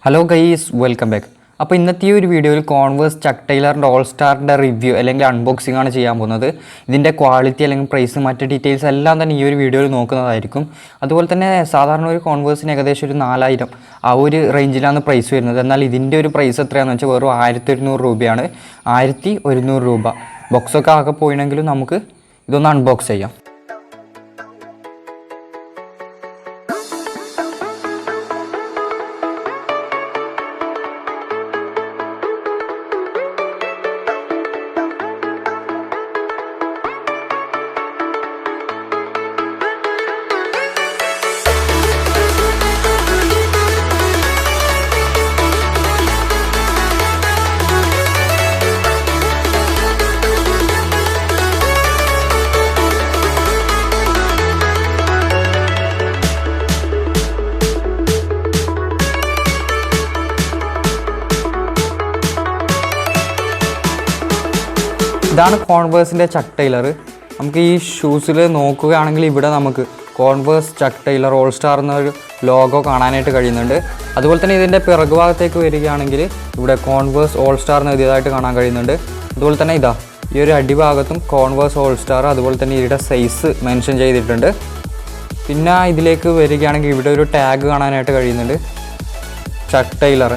Hello guys, welcome back. അപ്പോൾ ഇന്നത്തെ ഈ ഒരു വീഡിയോയിൽ കോൺവേഴ്സ് ചക്ക് ടൈലറിൻ്റെ ഓൾ സ്റ്റാറിൻ്റെ റിവ്യൂ അല്ലെങ്കിൽ അൺബോക്സിംഗ് ആണ് ചെയ്യാൻ പോകുന്നത്. ഇതിൻ്റെ ക്വാളിറ്റി അല്ലെങ്കിൽ പ്രൈസ് മറ്റ് ഡീറ്റെയിൽസ് എല്ലാം തന്നെ ഈ ഒരു വീഡിയോയിൽ നോക്കുന്നതായിരിക്കും. അതുപോലെ തന്നെ സാധാരണ ഒരു കോൺവേഴ്സിന് ഏകദേശം ഒരു 4000 ആ ഒരു റേഞ്ചിലാണ് പ്രൈസ് വരുന്നത്. എന്നാൽ ഇതിൻ്റെ ഒരു പ്രൈസ് എത്രയാണെന്ന് വെച്ചാൽ വെറും 1100 രൂപയാണ്. 1100 രൂപ. ബോക്സൊക്കെ ആകെ പോയിണെങ്കിലും നമുക്ക് ഇതൊന്ന് അൺബോക്സ് ചെയ്യാം. ഇതാണ് കോൺവേഴ്സിൻ്റെ ചക്ക് ടൈലർ. നമുക്ക് ഈ ഷൂസിൽ നോക്കുകയാണെങ്കിൽ ഇവിടെ നമുക്ക് കോൺവേഴ്സ് ചക്ക് ടൈലർ ഓൾ സ്റ്റാർ എന്നൊരു ലോഗോ കാണാനായിട്ട് കഴിയുന്നുണ്ട്. അതുപോലെ തന്നെ ഇതിൻ്റെ പിറകു ഭാഗത്തേക്ക് വരികയാണെങ്കിൽ ഇവിടെ കോൺവേഴ്സ് ഓൾ സ്റ്റാർ എന്ന് എഴുതിയതായിട്ട് കാണാൻ കഴിയുന്നുണ്ട്. അതുപോലെ തന്നെ ഇതാ ഈ ഒരു അടിഭാഗത്തും കോൺവേഴ്സ് ഓൾ സ്റ്റാർ, അതുപോലെ തന്നെ ഇതിൻ്റെ സൈസ് മെൻഷൻ ചെയ്തിട്ടുണ്ട്. പിന്നെ ഇതിലേക്ക് വരികയാണെങ്കിൽ ഇവിടെ ഒരു ടാഗ് കാണാനായിട്ട് കഴിയുന്നുണ്ട്. ചക്ക് ടൈലർ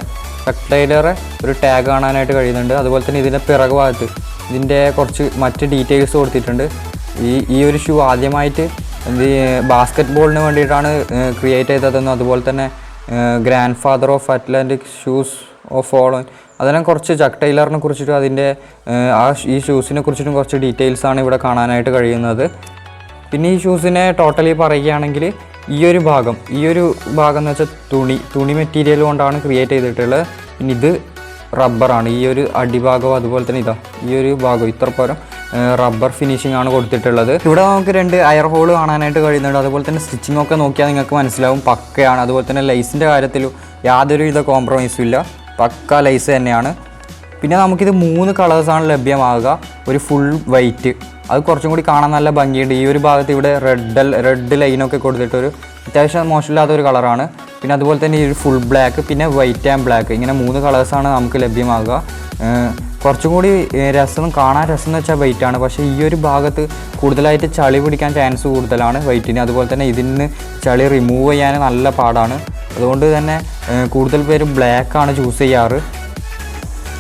ഒരു ടാഗ് കാണാനായിട്ട് കഴിയുന്നുണ്ട്. അതുപോലെ തന്നെ ഇതിൻ്റെ പിറകു ഭാഗത്ത് ഇതിൻ്റെ കുറച്ച് മറ്റ് ഡീറ്റെയിൽസ് കൊടുത്തിട്ടുണ്ട്. ഈ ഒരു ഷൂ ആദ്യമായിട്ട് ബാസ്ക്കറ്റ് ബോളിന് വേണ്ടിയിട്ടാണ് ക്രിയേറ്റ് ചെയ്തതെന്നും അതുപോലെ തന്നെ grand father of Atlantic shoes of all, അതെല്ലാം കുറച്ച് ചക്ക് ടൈലറിനെ കുറിച്ചിട്ടും അതിൻ്റെ ഈ ഷൂസിനെ കുറിച്ചിട്ടും കുറച്ച് ഡീറ്റെയിൽസാണ് ഇവിടെ കാണാനായിട്ട് കഴിയുന്നത്. പിന്നെ ഈ ഷൂസിനെ ടോട്ടലി പറയുകയാണെങ്കിൽ ഈ ഒരു ഭാഗം എന്ന് വെച്ചാൽ തുണി മെറ്റീരിയൽ കൊണ്ടാണ് ക്രിയേറ്റ് ചെയ്തിട്ടുള്ളത്. പിന്നെ ഇത് റബ്ബറാണ്. ഈ ഒരു അടിഭാഗം അതുപോലെ തന്നെ ഈ ഒരു ഭാഗം ഇത്രപ്പുറം റബ്ബർ ഫിനിഷിംഗ് ആണ് കൊടുത്തിട്ടുള്ളത്. ഇവിടെ നമുക്ക് 2 എയർ ഹോൾ കാണാനായിട്ട് കഴിയുന്നുണ്ട്. അതുപോലെ തന്നെ സ്റ്റിച്ചിങ് ഒക്കെ നോക്കിയാൽ നിങ്ങൾക്ക് മനസ്സിലാവും പക്കയാണ്. അതുപോലെ തന്നെ ലൈസിൻ്റെ കാര്യത്തിലും യാതൊരുവിധ കോംപ്രമൈസും ഇല്ല, പക്ക ലൈസ് തന്നെയാണ്. പിന്നെ നമുക്കിത് 3 കളേഴ്സാണ് ലഭ്യമാകുക. ഒരു ഫുൾ വൈറ്റ്, അത് കുറച്ചും കൂടി കാണാൻ നല്ല ഭംഗിയുണ്ട്. ഈ ഒരു ഭാഗത്ത് ഇവിടെ റെഡ് ലൈനൊക്കെ കൊടുത്തിട്ടൊരു അത്യാവശ്യം മോശമില്ലാത്തൊരു കളറാണ്. പിന്നെ അതുപോലെ തന്നെ ഈ ഒരു ഫുൾ ബ്ലാക്ക്, പിന്നെ വൈറ്റ് ആൻഡ് ബ്ലാക്ക്, ഇങ്ങനെ 3 കളേഴ്സാണ് നമുക്ക് ലഭ്യമാകുക. കുറച്ചും കൂടി കാണാൻ രസം എന്ന് വെച്ചാൽ വൈറ്റാണ്. പക്ഷേ ഈ ഒരു ഭാഗത്ത് കൂടുതലായിട്ട് ചളി പിടിക്കാൻ ചാൻസ് കൂടുതലാണ് വൈറ്റിന്. അതുപോലെ തന്നെ ഇതിന് ചളി റിമൂവ് ചെയ്യാൻ നല്ല പാടാണ്. അതുകൊണ്ട് തന്നെ കൂടുതൽ പേര് ബ്ലാക്കാണ് ചൂസ് ചെയ്യാറ്.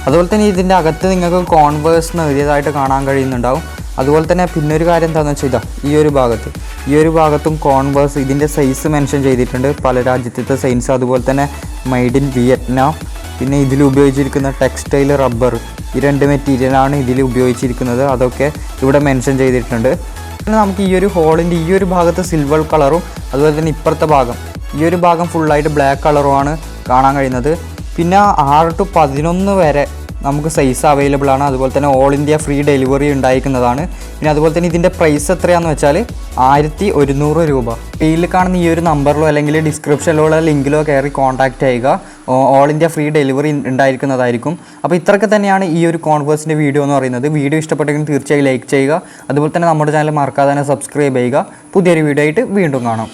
അതുപോലെ തന്നെ ഇതിൻ്റെ അകത്ത് നിങ്ങൾക്ക് കോൺവേഴ്സ് എന്ന് എഴുതിയതായിട്ട് കാണാൻ കഴിയുന്നുണ്ടാവും. അതുപോലെ തന്നെ പിന്നൊരു കാര്യം എന്താണെന്ന് വെച്ചാൽ ഈ ഒരു ഭാഗത്തും കോൺവേഴ്സ് ഇതിൻ്റെ സൈസ് മെൻഷൻ ചെയ്തിട്ടുണ്ട്, പല രാജ്യത്തെ സൈൻസ്. അതുപോലെ തന്നെ മെയ്ഡ് ഇൻ വിയറ്റ്നാം. പിന്നെ ഇതിൽ ഉപയോഗിച്ചിരിക്കുന്ന ടെക്സ്റ്റൈൽ, റബ്ബർ, ഈ 2 മെറ്റീരിയലാണ് ഇതിൽ ഉപയോഗിച്ചിരിക്കുന്നത്. അതൊക്കെ ഇവിടെ മെൻഷൻ ചെയ്തിട്ടുണ്ട്. പിന്നെ നമുക്ക് ഈ ഒരു ഹോളിൻ്റെ ഈ ഒരു ഭാഗത്ത് സിൽവർ കളറും അതുപോലെ തന്നെ ഇപ്പുറത്തെ ഭാഗം ഈ ഒരു ഭാഗം ഫുള്ളായിട്ട് ബ്ലാക്ക് കളറുമാണ് കാണാൻ കഴിയുന്നത്. പിന്നെ 6 to 11 വരെ നമുക്ക് സൈസ് അവൈലബിൾ ആണ്. അതുപോലെ തന്നെ ഓൾ ഇന്ത്യ ഫ്രീ ഡെലിവറി ഉണ്ടായിരിക്കുന്നതാണ്. പിന്നെ അതുപോലെ തന്നെ ഇതിൻ്റെ പ്രൈസ് എത്രയാണെന്ന് വെച്ചാൽ 1100 രൂപ. സ്ക്രീനിൽ കാണുന്ന ഈ ഒരു നമ്പറിലോ അല്ലെങ്കിൽ ഡിസ്ക്രിപ്ഷനിലുള്ള ലിങ്കിലോ കയറി കോൺടാക്റ്റ് ചെയ്യുക. ഓൾ ഇന്ത്യ ഫ്രീ ഡെലിവറി ഉണ്ടായിരിക്കുന്നതായിരിക്കും. അപ്പോൾ ഇത്രയൊക്കെ തന്നെയാണ് ഈ ഒരു കോൺവേഴ്സിൻ്റെ വീഡിയോ എന്ന് പറയുന്നത്. വീഡിയോ ഇഷ്ടപ്പെട്ടെങ്കിൽ തീർച്ചയായും ലൈക്ക് ചെയ്യുക. അതുപോലെ തന്നെ നമ്മുടെ ചാനൽ മറക്കാതെ തന്നെ സബ്സ്ക്രൈബ് ചെയ്യുക. പുതിയൊരു വീഡിയോ ആയിട്ട് വീണ്ടും കാണാം.